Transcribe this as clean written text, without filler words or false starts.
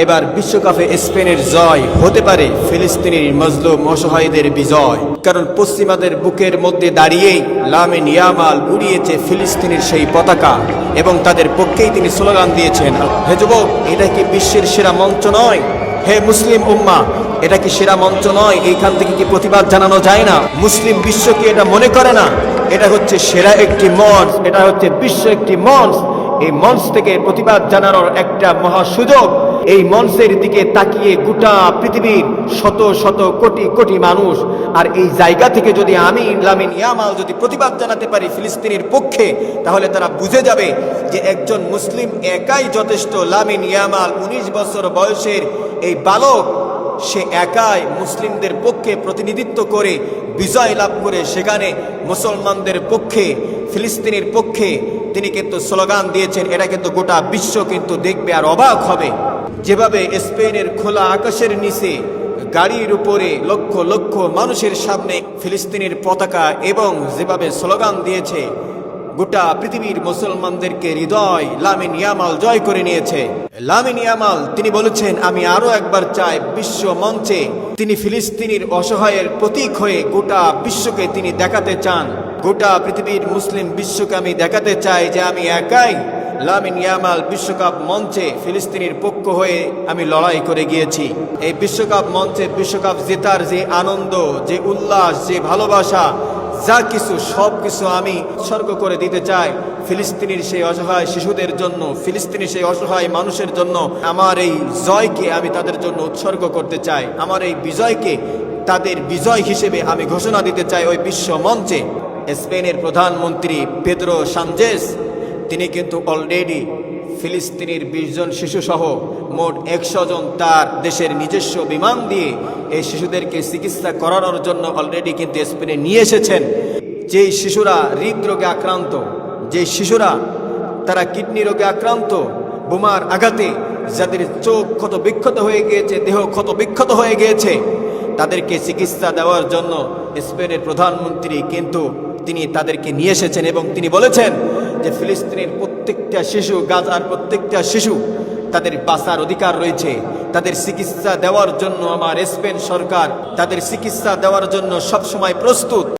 এবার বিশ্বকাপে স্পেনের জয় হতে পারে ফিলিস্তিনের মজলুম অসহায়দের বিজয়। কারণ পশ্চিমাদের বুকের মধ্যে দাঁড়িয়েই লামিন ইয়ামাল উড়িয়েছে ফিলিস্তিনের সেই পতাকা এবং তাদের পক্ষেই তিনি স্লোগান দিয়েছেন, হে যুবক, এটা কি বিশ্বের সেরা মঞ্চ নয়? হে মুসলিম উম্মাহ, এটা কি সেরা মঞ্চ নয়? এইখান থেকে কি প্রতিবাদ জানানো যায় না? মুসলিম বিশ্ব কি এটা মনে করে না? এটা হচ্ছে সেরা একটি মঞ্চ, এটা হচ্ছে বিশ্ব একটি মঞ্চ। এই মঞ্চ থেকে প্রতিবাদ জানানোর একটা মহা সুযোগ। এই মঞ্চের দিকে তাকিয়ে গোটা পৃথিবীর শত শত কোটি কোটি মানুষ, আর এই জায়গা থেকে যদি আমি লামিন ইয়ামাল যদি প্রতিবাদ জানাতে পারি ফিলিস্তিনের পক্ষে, তাহলে তারা বুঝে যাবে যে একজন মুসলিম একাই যথেষ্ট। লামিন ইয়ামাল 19 বছর বয়সের এই বালক, সে একাই মুসলিমদের পক্ষে প্রতিনিধিত্ব করে বিজয় লাভ করে সেখানে মুসলমানদের পক্ষে, ফিলিস্তিনের পক্ষে তিনি কিন্তু স্লোগান দিয়েছেন। এটা কিন্তু গোটা বিশ্ব কিন্তু দেখবে আর অবাক হবে। যেভাবে স্পেনের খোলা আকাশের নিচে গাড়ির উপরে লক্ষ লক্ষ মানুষের সামনে ফিলিস্তিনের পতাকা এবং যেভাবে স্লোগান দিয়েছে, গোটা পৃথিবীর মুসলমানদেরকে হৃদয় লামিন ইয়ামাল জয় করে নিয়েছে। লামিন ইয়ামাল তিনি বলেছেন, আমি আরো একবার চাই বিশ্ব মঞ্চে তিনি ফিলিস্তিনের অসহায়ের প্রতীক হয়ে গোটা বিশ্বকে তিনি দেখাতে চান। গোটা পৃথিবীর মুসলিম বিশ্বকে আমি দেখাতে চাই যে আমি একাই লামিন ইয়ামাল বিশ্বকাপ মঞ্চে ফিলিস্তিনের পক্ষ হয়ে আমি লড়াই করে গিয়েছি। এই বিশ্বকাপ মঞ্চে বিশ্বকাপ জেতার যে আনন্দ, যে উল্লাস, যে ভালোবাসা, যা কিছু সব কিছু আমি উৎসর্গ করে দিতে চাই ফিলিস্তিনের সেই অসহায় শিশুদের জন্য, ফিলিস্তিনের সেই অসহায় মানুষের জন্য। আমার এই জয়কে আমি তাদের জন্য উৎসর্গ করতে চাই। আমার এই বিজয়কে তাদের বিজয় হিসেবে আমি ঘোষণা দিতে চাই ওই বিশ্ব মঞ্চে। স্পেনের প্রধানমন্ত্রী পেদ্রো সানচেজ তিনি কিন্তু অলরেডি ফিলিস্তিনের 20 জন শিশু সহ মোট 100 জন তার দেশের নিজস্ব বিমান দিয়ে এই শিশুদেরকে চিকিৎসা করানোর জন্য অলরেডি কিন্তু স্পেনে নিয়ে এসেছেন। যেই শিশুরা হৃদরোগে আক্রান্ত, যে শিশুরা তারা কিডনি রোগে আক্রান্ত, বোমার আঘাতে যাদের চোখ ক্ষত বিক্ষত হয়ে গিয়েছে, দেহ ক্ষত বিক্ষত হয়ে গিয়েছে, তাদেরকে চিকিৎসা দেওয়ার জন্য স্পেনের প্রধানমন্ত্রী কিন্তু তিনি তাদেরকে নিয়ে এসেছেন এবং তিনি বলেছেন যে ফিলিস্তিনের প্রত্যেকটা শিশু, গাজার প্রত্যেকটা শিশু, তাদের বাঁচার অধিকার রয়েছে। তাদের চিকিৎসা দেওয়ার জন্য আমার স্পেন সরকার তাদের চিকিৎসা দেওয়ার জন্য সবসময় প্রস্তুত।